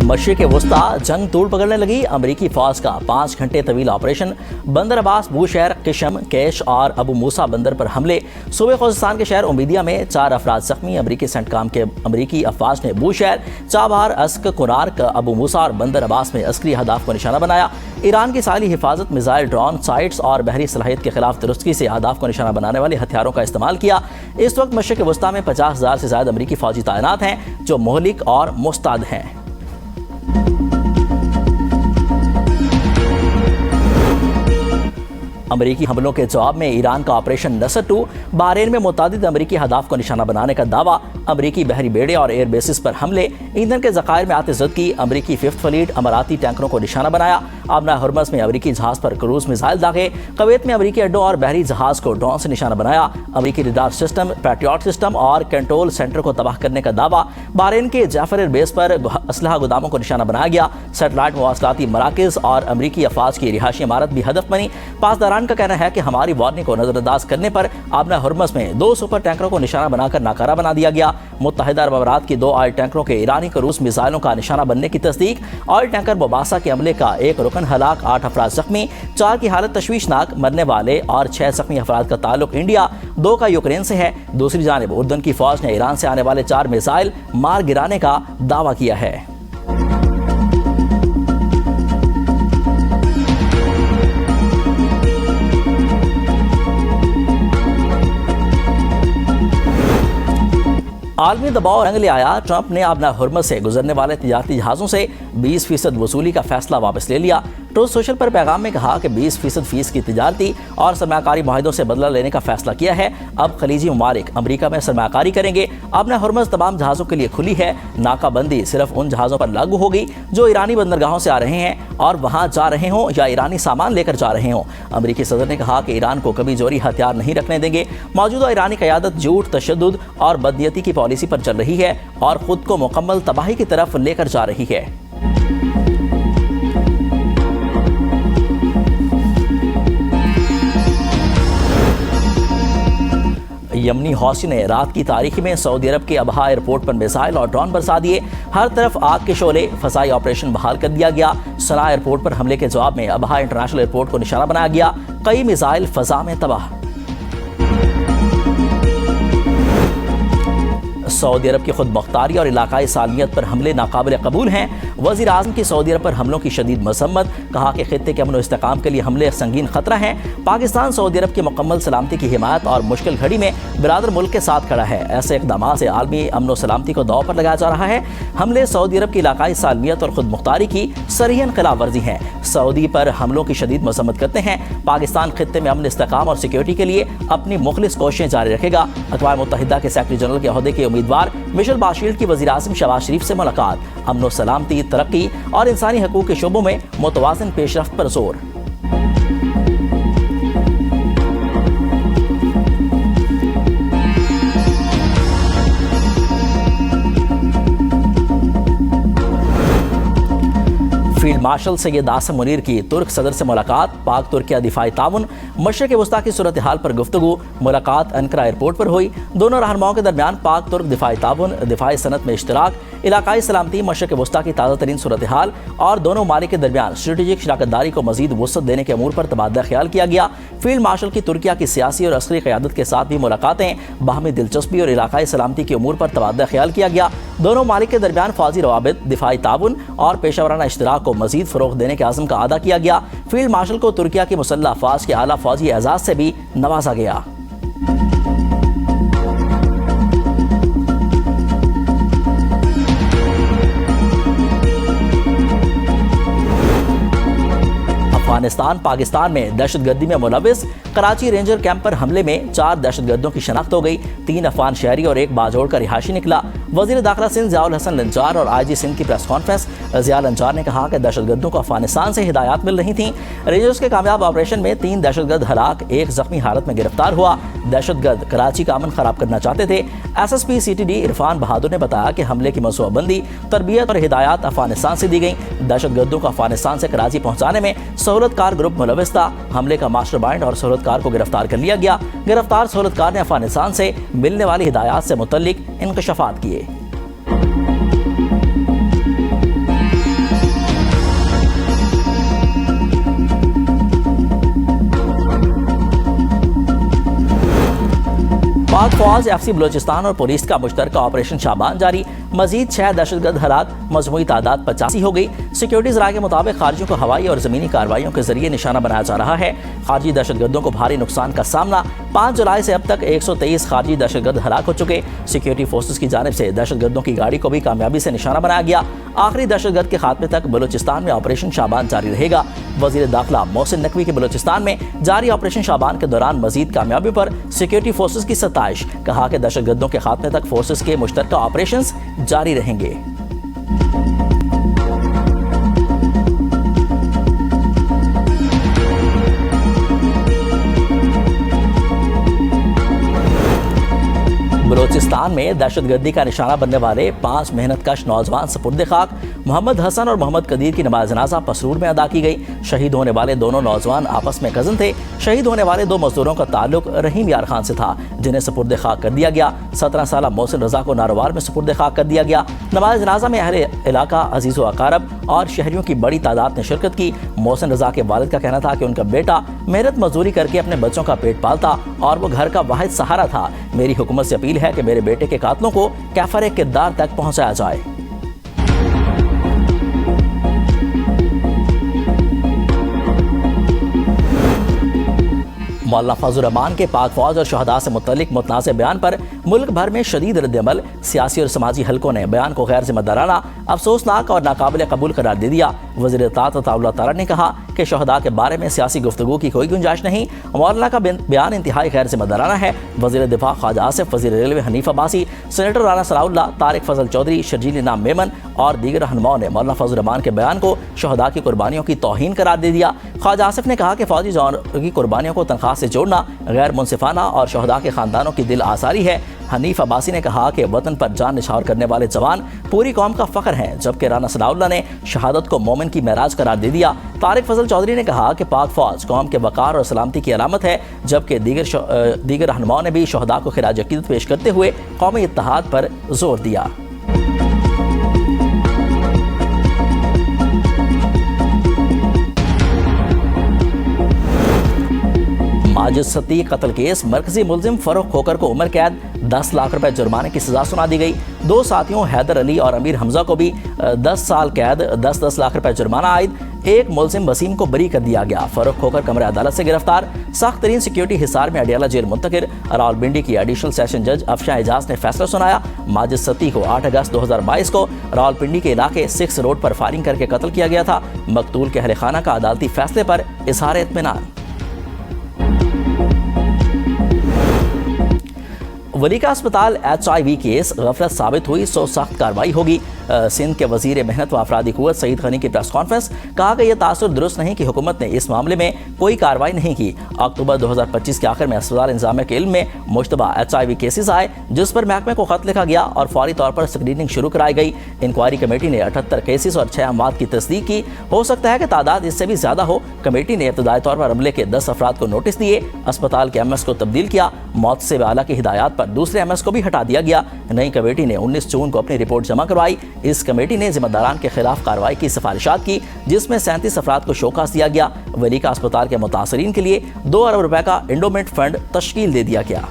मशरिक़ वस्ता जंग तूड़ पकड़ने लगी। अमरीकी फौज का 5 घंटे तवील ऑपरेशन। बंदर अब्बास, बूशहर, किशम, कैश और अबू मूसा बंदर पर हमले। सूबे खुज़स्तान के शहर उमीदिया में 4 अफराद जख्मी। अमरीकी सेंटकॉम के अमरीकी अफवाज ने Bushehr, Chabahar, ask, Konark, Abu मूसा और बंदर अब्बास में अस्करी अहदाफ को निशाना बनाया। ईरान की साली हिफाजत, मिसाइल, ड्रोन, साइट्स और बहरी सलाहियत के खिलाफ दुरुस्ती से अहदाफ को निशाना बनाने वाले हथियारों का इस्तेमाल किया। इस वक्त मशरिक़ वस्ता में 50,000 से ज़्यादा अमरीकी फौजी तैनात हैं जो मुहलिक और मुस्ताद हैं। अमरीकी हमलों के जवाब में ईरान का ऑपरेशन नसर 2। बहरीन में मुतादिद अमरीकी हदाफ को निशाना बनाने का दावा। अमरीकी बहरी बेड़े और एयर बेसिस पर हमले। ईंधन के ज़खायर में आतिशज़द की। अमरीकी 5th फ्लीट अमाराती टैंकरों को निशाना बनाया। आबना हुर्मस में अमरीकी जहाज़ पर क्रूज मिसाइल दागे। कुवैत में अमरीकी अड्डों और बहरी जहाज़ को ड्रोन से निशाना बनाया। अमरीकी रडार सिस्टम, पैट्रियट सिस्टम और कंट्रोल सेंटर को तबाह करने का दावा। बहरीन के जाफर एयरबेस पर असलहा गोदामों को निशाना बनाया गया। सैटेलाइट मवासलाती मराकज़ और अमरीकी अफवाज की रिहायशी इमारत भी हदफ बनी। पासदारान का कहना है कि हमारी वार्निंग को नजरअंदाज करने पर आबना हुर्मस में 2 सुपर टैंकरों को निशाना बनाकर नाकारा बना दिया गया। मुत्तहिदा अरब अमारात की 2 ऑयल टैंकरों के ईरानी क्रूज मिसाइलों का निशाना बनने की तस्दीक। ऑयल टैंकर मोबासा के हमले का 1 रुकन हलाक, 8 अफराद जख्मी। 4 की हालत तशवीशनाक। मरने वाले और 6 जख्मी अफराद का ताल्लुक इंडिया, 2 का यूक्रेन से है। दूसरी जानिब उर्दन की फौज ने ईरान से आने वाले 4 मिसाइल मार गिराने का दावा किया है। आलमी दबाव रंग ले आया। ट्रंप ने आबना हुर्मस से गुजरने वाले तिजारती जहाज़ों से 20% वसूली का फैसला वापस ले लिया। ट्रूथ सोशल पर पैगाम में कहा कि 20% फीस की तिजारती और सरमाकारी माहिदों से बदला लेने का फैसला किया है। अब खलीजी ममालिक अमरीका में सरमाकारी करेंगे। आबना हुर्मस तमाम जहाज़ों के लिए खुली है। नाकाबंदी सिर्फ उन जहाज़ों पर लागू होगी जो ईरानी बंदरगाहों से आ रहे हैं और वहाँ जा रहे हों या ईरानी सामान लेकर जा रहे हों। अमरीकी सदर ने कहा कि ईरान को कभी जोरी हथियार नहीं रखने देंगे। मौजूदा ईरानी क़यादत झूठ, तशद्दुद और बदनीयती की पॉलिसी पर चल रही है और खुद को मुकम्मल तबाही की तरफ लेकर जा रही है। यमनी हौसी ने रात की तारीख में सऊदी अरब के अबहा एयरपोर्ट पर मिसाइल और ड्रोन बरसा दिए। हर तरफ आग के शोले। फसाई ऑपरेशन बहाल कर दिया गया। सना एयरपोर्ट पर हमले के जवाब में अबहा इंटरनेशनल एयरपोर्ट को निशाना बनाया गया। कई मिसाइल फजा में तबाह। सऊदी अरब की खुद मुख्तारी और इलाकाई सालमियत पर हमले नाकाबिल कबूल हैं। वज़ीर आज़म की सऊदी अरब पर हमलों की शदीद मसम्मत। कहा कि खित्ते के अमन व इस्तेकाम के लिए हमले संगीन खतरा हैं। पाकिस्तान सऊदी अरब की मुकम्मल सलामती की हिमायत और मुश्किल घड़ी में बिरादर मुल्क के साथ खड़ा है। ऐसे इक़दाम से आलमी अमन व सलामती को दाव पर लगाया जा रहा है। हमले सऊदी अरब की इलाकाई सालमियत और खुद मुख्तारी की सरीहन खिलाफ वर्जी हैं। सऊदी पर हमलों की शदीद मसम्मत करते हैं। पाकिस्तान खित्ते में अमन, इस्तेकाम और सिक्योरिटी के लिए अपनी मुखलिस कोशिशें जारी रखेगा। अक़वाम मुत्तहिदा के सेक्रेटरी जनरल के ओहदे के उम्मीदवार मिशेल बाशील्ड की वज़ीर आज़म शहबाज शरीफ से मुलाकात। अमन व सलामती, तरक्की और इंसानी हकूक़ के शोबों में मुतवाज़िन पेशरफ्त पर जोर। फील्ड मार्शल सैयद आसिम मुनीर की तुर्क सदर से मुलाकात। पाक तुर्किया दिफाई ताउन, मशरिक़ वस्ता की सूरत हाल पर गुफ्तगू। मुलाकात अनकरा एयरपोर्ट पर हुई। दोनों रहनुमाओं के दरमियान पाक तुर्क दिफाई ताउन, दिफाई सनत में इश्तराक, इलाकाई सलामती, मशरिक़ वस्ता की ताज़ा तरीन सूरत हाल और दोनों मालिक के दरमियान स्ट्रेटेजिक शराकतदारी को मजीद वुसअत देने के अमूर पर तबादला ख्याल किया गया। फील्ड मार्शल की तुर्किया की सियासी और अस्करी क़यादत के साथ भी मुलाकातें। बाहमी दिलचस्पी और इलाकाई सलामती के अमूर पर तबादला ख्याल किया गया। दोनों मालिक के दरमियान फौजी रवाबित, दिफाई ताउन और पेशावराना इश्तराक को मजीद फ़रोग़ देने के आज़म का अदा किया गया। फील्ड मार्शल को तुर्किया की मुसल्लह अफ़वाज के आला फौजी एजाज़ से भी नवाजा गया। अफगानिस्तान पाकिस्तान में दहशतगर्दी में मुलविस। कराची रेंजर कैंप पर हमले में 4 दहशतगर्दों की शनाख्त हो गई। 3 अफगान शहरी और 1 बाजोड़ का रिहायशी निकला। वज़ीर दाखिला सिंध ज़ियाउल हसन लंजार और IG सिंध की प्रेस कॉन्फ्रेंस। ज़िया लंजार ने कहा कि दहशतगर्दों को अफगानिस्तान से हिदायत मिल रही थी। रेंजर्स के कामयाब ऑपरेशन में 3 दहशतगर्द हलाक, 1 जख्मी हालत में गिरफ्तार हुआ। दहशतगर्द कराची का अमन खराब करना चाहते थे। SSP CTD इरफान बहादुर ने बताया कि हमले की मनसूबाबंदी, तरबियत और हिदायत अफगानिस्तान से दी गई। दहशतगर्दों को अफगानिस्तान से कराची पहुँचाने में सहूलतकार ग्रुप मुलविस था। हमले का मास्टरमाइंड और सहूलतकार को गिरफ्तार कर लिया गया। गिरफ्तार सहूलतकार ने अफगानिस्तान से मिलने वाली हिदायत से मुतल्लिक इंकशाफात किए। पाक फौज, FC बलोचिस्तान और पुलिस का मुश्तरका ऑपरेशन शाबान जारी। मजीद 6 दहशतगर्द हलाक, मजमूई तादाद 85 हो गई। सिक्योरिटी ज़राए के मुताबिक खारजियों को हवाई और ज़मीनी कार्रवाइयों के जरिए निशाना बनाया जा रहा है। खारजी दहशतगर्दों को भारी नुकसान का सामना। 5 जुलाई से अब तक 123 खारजी दहशतगर्द हलाक हो चुके। सिक्योरिटी फोर्सेज की जानिब से दहशतगर्दों की गाड़ी को भी कामयाबी से निशाना बनाया गया। आखिरी दहशतगर्द के खात्मे तक बलूचिस्तान में ऑपरेशन शाबान जारी रहेगा। वज़ीर दाखिला मोहसिन नकवी के बलूचिस्तान में जारी ऑपरेशन शाबान के दौरान मजीद कामयाबी पर सिक्योरिटी फोर्सेज की सताइश। कहा कि दहशतगर्दों के खात्मे तक फोर्सेज के मुश्तरका ऑपरेशन जारी रहेंगे। बलूचिस्तान में दहशतगर्दी का निशाना बनने वाले 5 मेहनतकश नौजवान सपुर्द खाक। मोहम्मद हसन और मोहम्मद कदीर की नमाज जनाजा पसरूर में अदा की गई। शहीद होने वाले दोनों नौजवान आपस में कज़न थे। शहीद होने वाले 2 मजदूरों का ताल्लुक रहीम यार खान से था, जिन्हें सपुर्द खाक कर दिया गया। 17 साल मोहसिन रजा को नारोवार में सपुर्द खाक कर दिया गया। नमाज जनाजा में अहले इलाका, अजीज़ व अकारब और शहरियों की बड़ी तादाद ने शिरकत की। मोहसिन रजा के वालिद का कहना था कि उनका बेटा मेहनत मजदूरी करके अपने बच्चों का पेट पालता और वो घर का वाहिद सहारा था। मेरी हुकूमत से अपील है कि मेरे बेटे के कातलों को कैफरे किरदार तक पहुंचाया जाए। मौलाना फजल रहमान के पाक फौज और शहदा से मुतल्लिक मुतनाज़ बयान पर मुल्क भर में शदीद रद्द-ए-अमल। सियासी और समाजी हलकों ने बयान को गैर जिम्मेदाराना, अफसोसनाक और नाकाबिल कबूल करार दे दिया। वज़ीर इत्तेलात अताउल्लाह तारा ने कहा कि शहदा के बारे में सियासी गुफ्तगू की कोई गुंजाइश नहीं। मौलाना का बयान इंतहाई गैर जिम्मेदाराना है। वज़ीर दिफा ख्वाजा आसिफ, वज़ीर रेलवे हनीफ अब्बासी, सेनेटर राना सनाउल्लाह, तारिक फजल चौधरी, शर्जील इनाम मेमन और दीगर रहनुमाओं ने मौलाना फजल रहमान के बयान को शहदा की कुर्बानियों की तौहीन करार दे दिया। ख्वाजा आसिफ ने कहा कि फौजी जवानों की कुर्बानियों को तनख्वाह से जोड़ना गैर मुनसिफाना और शहदा के खानदानों की दिल आसारी है। हनीफ अब्बासी ने कहा कि वतन पर जान निछावर करने वाले जवान पूरी कौम का फ़ख्र हैं, जबकि राना सनाउल्लाह ने शहादत को मोमिन की महराज करार दे दिया। तारिक फजल चौधरी ने कहा कि पाक फौज कौम के वक़ार और सलामती की अलामत है, जबकि दीगर रहनुमाओं ने भी शहदा को खिराज अक़ीदत पेश करते हुए कौमी इत्तेहाद पर जोर दिया। माजिद सत्ती कत्ल केस, मरकजी मुलजिम फरूख खोकर को उम्र कैद, 10 लाख रुपए जुर्माने की सजा सुना दी गई। 2 साथियों हैदर अली और अमीर हमजा को भी 10 साल कैद, 10-10 लाख रुपए जुर्माना आयद। एक मुलजिम वसीम को बरी कर दिया गया। फरूख खोकर कमरे अदालत से गिरफ्तार। सख्त तरीन सिक्योरिटी हिसार में अडियाला जेल मुंतकिल। रावलपिंडी की एडिशनल सेशन जज अफशा एजाज ने फैसला सुनाया। माजिद सत्ती को 8 अगस्त 2022 को रावलपिंडी के इलाके 6 रोड पर फायरिंग करके कत्ल किया गया था। मकतूल के अहले खाना का अदालती फैसले पर इजहार इत्मीनान। वली का अस्पताल HIV केस गफलत साबित हुई, सो सख्त कार्रवाई होगी। सिंध के वजीर मेहनत व अफरादी कुव्वत सईद गनी की प्रेस कॉन्फ्रेंस। कहा कि यह तासुर दुरुस्त नहीं कि हुकूमत ने इस मामले में कोई कार्रवाई नहीं की। अक्टूबर 2025 के आखिर में अस्पताल इंतजामिया के इल्म में मुश्तबा HIV केसेस आए, जिस पर महकमे को खत लिखा गया और फौरी तौर पर स्क्रीनिंग शुरू कराई गई। इंक्वायरी कमेटी ने 78 केसेस और 6 अमवात की तस्दीक की। हो सकता है कि तादाद इससे भी ज्यादा हो। कमेटी ने इब्तदाई तौर पर अमले के 10 अफराद को नोटिस दिए। अस्पताल के MS को तब्दील किया। मौत से आला की हिदायत पर दूसरे MS को भी हटा दिया गया। नई कमेटी ने 19 जून को अपनी रिपोर्ट जमा करवाई। इस कमेटी ने जिम्मेदारान के खिलाफ कार्रवाई की सिफारिशात की, जिसमें 37 अफराद को शोकास दिया गया। वली का अस्पताल के मुतासरीन के लिए 2 अरब रुपए का एंडोमेंट फंड तश्कील दे दिया गया।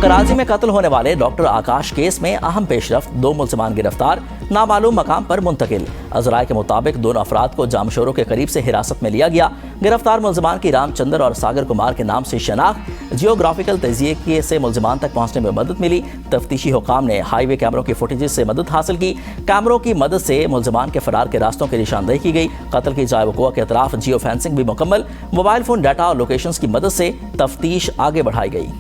कराची में कत्ल होने वाले डॉक्टर आकाश केस में अहम पेशरफ्त, 2 मुलजमान गिरफ्तार, नामालूम मकाम पर मुंतकिल। अजराए के मुताबिक दोनों अफराद को जामशोरों के करीब से हिरासत में लिया गया। गिरफ्तार मुलजमान की रामचंद्र और सागर कुमार के नाम से शनाख्त, जियोग्राफिकल तजिए से मुलजमान तक पहुंचने में मदद मिली। तफ्तीशी हुकाम ने हाईवे कैमरों की फुटेज से मदद हासिल की। कैमरों की मदद से मुलजमान के फरार के रास्तों की निशानदेही की गई। कत्ल की जाए वक़ुआ के अतराफ जियो फेंसिंग भी मुकम्मल। मोबाइल फोन डाटा और लोकेशन की मदद से तफ्तीश आगे बढ़ाई गई।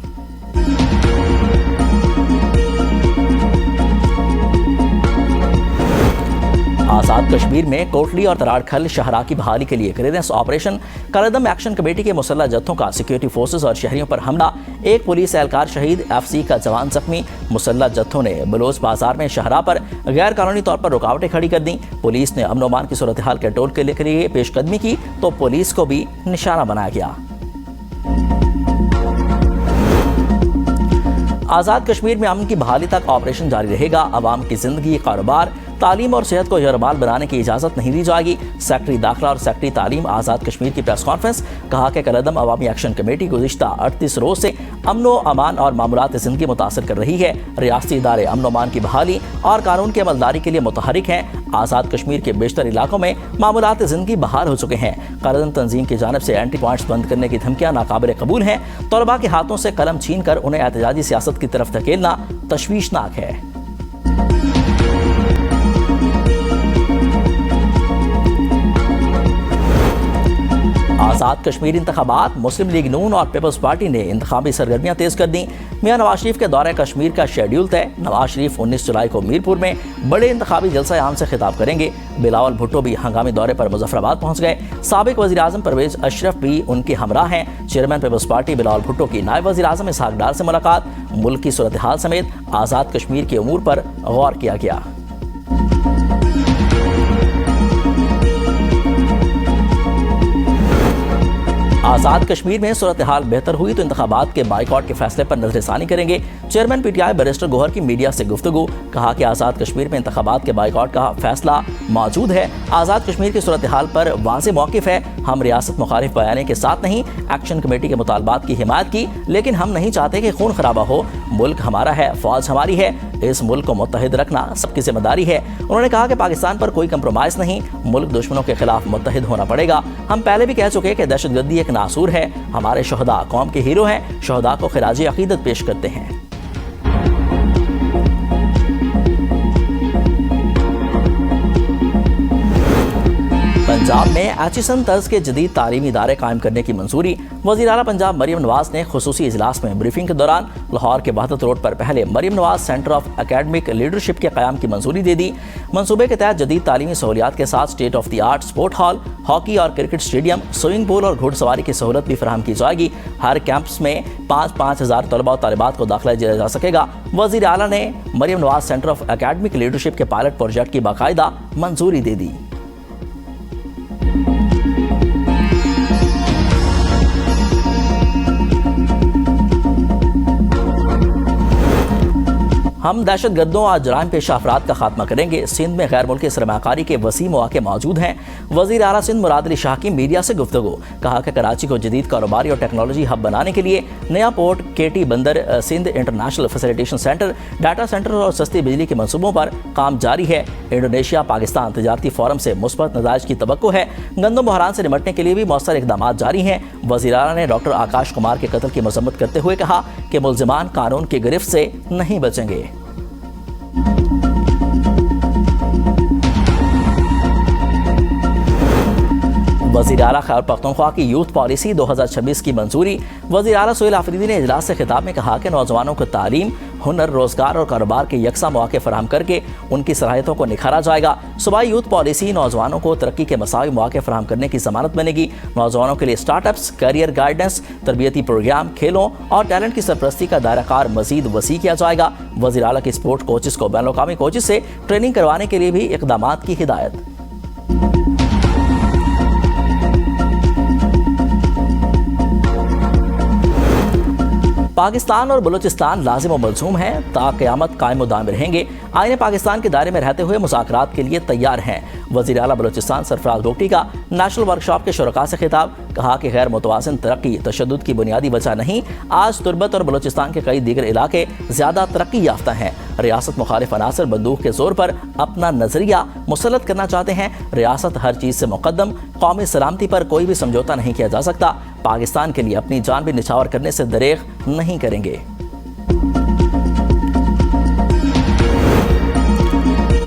आज़ाद कश्मीर में कोटली और तराड़खल शहरा की बहाली के लिए क्लियरेंस ऑपरेशन। कलदम एक्शन कमेटी के मुसल्लह जत्थों का सिक्योरिटी फोर्सेज और शहरियों पर हमला। एक पुलिस एहलकार शहीद, FC का जवान जख्मी। मुसल्लह जत्थों ने बलोच बाजार में शहरा पर गैर कानूनी तौर पर रुकावटें खड़ी कर दी। पुलिस ने अमन अमान की सूरत हाल कंट्रोल के लिए पेशकदमी की तो पुलिस को भी निशाना बनाया गया। आज़ाद कश्मीर में अमन की बहाली तक ऑपरेशन जारी रहेगा। अवाम की जिंदगी, कारोबार, तालीम और सेहत को यरमाल बनाने की इजाज़त नहीं दी जाएगी। सेक्रेटरी दाखिला और सेक्रेटरी तालीम आज़ाद कश्मीर की प्रेस कॉन्फ्रेंस। कहा कि कलअदम अवामी एक्शन कमेटी गुज़िश्ता 38 रोज़ से अमनो अमान और मामूलात ज़िंदगी मुतासर कर रही है। रियासती इदारे अमन अमान की बहाली और कानून की अमलदारी के लिए मुतहरिक हैं। आज़ाद कश्मीर के बेशतर इलाकों में मामूलात ज़िंदगी बहाल हो चुके हैं। कलअदम तंजीम की जानिब से एंटी पॉइंट्स बंद करने की धमकियां नाकाबिल कबूल हैं। तलबा के हाथों से कलम छीन कर उन्हें एहतजाजी सियासत की तरफ धकेलना तशवीशनाक है। आज़ाद कश्मीर इंतखाबात। मुस्लिम लीग नून और पीपल्स पार्टी ने इंतखाबी सरगर्मियां तेज कर दी। मियां नवाज शरीफ के दौरे कश्मीर का शेड्यूल तय। नवाज शरीफ 19 जुलाई को मीरपुर में बड़े इंतखाबी जलसा आम से खिताब करेंगे। बिलावल भुट्टो भी हंगामी दौरे पर मुजफ्फराबाद पहुंच गए। साबिक वज़ीर आज़म परवेज अशरफ भी उनके हमराह हैं। चेयरमैन पीपल्स पार्टी बिलावल भुट्टो की नायब वज़ीर आज़म इसहाक डार से मुलाकात। मुल्क की सूरत हाल समेत आज़ाद कश्मीर के उमूर पर गौर किया गया। आज़ाद कश्मीर में सूरत हाल बेहतर हुई तो इंतखाबात के बाइकआउट के फैसले पर नजरसानी करेंगे। चेयरमैन पीटीआई बैरिस्टर गोहर की मीडिया से गुफ्तगू। कहा कि आज़ाद कश्मीर में इंतखाबात के बाइकआउट का फैसला मौजूद है। आज़ाद कश्मीर की सूरत हाल पर वाज़े मौक़िफ़ है। हम रियासत मुखालिफ बयाने के साथ नहीं, एक्शन कमेटी के मुतालबात की हिमायत की, लेकिन हम नहीं चाहते कि खून खराबा हो। मुल्क हमारा है, फौज हमारी है, इस मुल्क को मुत्तहिद रखना सबकी जिम्मेदारी है। उन्होंने कहा कि पाकिस्तान पर कोई कंप्रोमाइज़ नहीं, मुल्क दुश्मनों के खिलाफ मुत्तहिद होना पड़ेगा। हम पहले भी कह चुके कि दहशतगर्दी एक नासूर है। हमारे शहदा कौम के हीरो हैं। शहदा को खिराजी अकीदत पेश करते हैं। पंजाब में एचिसन तर्ज के जदीद तालीमी इदारे कायम करने की मंजूरी। वज़ीर आला पंजाब मरियम नवाज ने खुसूसी इजलास में ब्रीफिंग के दौरान लाहौर के वहदत रोड पर पहले Maryam Nawaz centre of academic leadership के क़याम की मंजूरी दे दी। मंसूबे के तहत जदीद तालीमी सहूलियात के साथ state of the art sport hall, hockey और क्रिकेट स्टेडियम, स्विमिंग पूल और घुड़सवारी की सहूलत भी फराहम की जाएगी। हर कैंप्स में 5-5 हज़ार तलबा और तालिबात को दाखिला दिया जा सकेगा। वज़ीर आला ने Maryam Nawaz centre of academic leadership के पायलट प्रोजेक्ट की बाकायदा मंजूरी दे दी। हम दहशतगर्दों और जराइम पेशा अफराद का खात्मा करेंगे। सिंध में गैर मुल्की सरमाकारी के वसी मौके मौजूद हैं। वज़ीर आला सिंध मुराद अली शाह की मीडिया से गुफ्तगू। कहा कि कराची को जदीद कारोबारी और टेक्नोलॉजी हब बनाने के लिए नया port, Keti Bandar, Sindh international facilitation centre, data centre और सस्ती बिजली के मनसूबों पर काम जारी है। इंडोनेशिया पाकिस्तान तजारती फोरम से मुस्बत नताइज की तवक्को है। गंदम बहरान से निपटने के लिए भी मौसर इकदाम जारी हैं। वज़ीर आला ने डॉक्टर आकाश कुमार के कत्ल की मजम्मत करते हुए कहा कि मुल्ज़िमान कानून की गिरफ्त से नहीं बचेंगे। वज़ीर आला खैबर पख्तूनख्वा की यूथ पॉलिसी 2026 की मंजूरी। वज़ीर आला सोहेल आफरीदी ने इजलास से खिताब में कहा कि नौजवानों को तालीम, हुनर, रोजगार और कारोबार के यकसा मौके फराहम करके उनकी सलाहियतों को निखारा जाएगा। सूबाई यूथ पॉलिसी नौजवानों को तरक्की के मसावी मौके फराहम करने की ज़मानत बनेगी। नौजवानों के लिए स्टार्टअप्स, करियर गाइडेंस, तरबियती प्रोग्राम, खेलों और टैलेंट की सरपरस्ती का दायरा कार मजीद वसी किया जाएगा। वज़ीर आला की स्पोर्ट कोचेस को बैनुल अक़वामी कोचेस से ट्रेनिंग करवाने के लिए भी इक़दाम की हिदायत। पाकिस्तान और बलूचिस्तान लाजिम व मलज़ूम हैं, ता क़यामत कायम व दायम रहेंगे। आईने पाकिस्तान के दायरे में रहते हुए मुज़ाकरात के लिए तैयार हैं। वज़ीर आला बलूचिस्तान सरफराज बोगटी का नेशनल वर्कशॉप के शुरका से खिताब। कहा कि गैर मुतवाज़िन तरक्की तशद्दुद की बुनियादी वजह नहीं, आज तुर्बत और बलूचिस्तान के कई दीगर इलाके ज़्यादा तरक्की याफ्ता हैं। रियासत मुखालिफ अनासर बंदूक के जोर पर अपना नजरिया मुसल्लत करना चाहते हैं। रियासत हर चीज़ से मुकद्दम, कौमी सलामती पर कोई भी समझौता नहीं किया जा सकता। पाकिस्तान के लिए अपनी जान भी निछावर करने से दरेग नहीं करेंगे।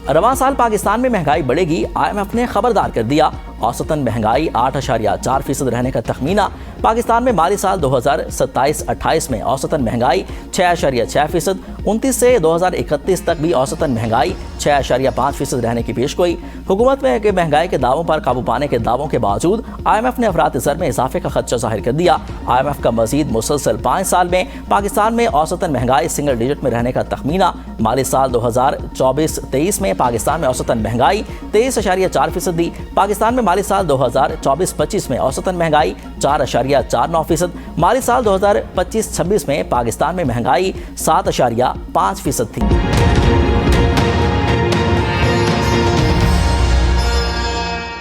रवां साल पाकिस्तान में महंगाई बढ़ेगी, IMF ने खबरदार कर दिया। औसतन महंगाई 8.4% रहने का तखमीना। पाकिस्तान में माली साल 2027-28 में औसतन महंगाई 6.6%, 29 से 2031 तक भी औसतन महंगाई 6.5% रहने की पेशगोई। हुकूमत में के महंगाई के दावों पर काबू पाने के दावों के बावजूद IMF ने अफरात ज़र में इजाफे का खदशा जाहिर कर दिया। IMF का मजीद मुसलसल 5 साल में पाकिस्तान में औसतन महंगाई सिंगल डिजिट में रहने का तखमीना। माली साल 2024-23 में पाकिस्तान में औसतन महंगाई 23.4% थी। पाकिस्तान में माली साल 2024-25 में औसतन महंगाई 4.49%। माली साल 2025-26 में पाकिस्तान में महंगाई 7.5% थी।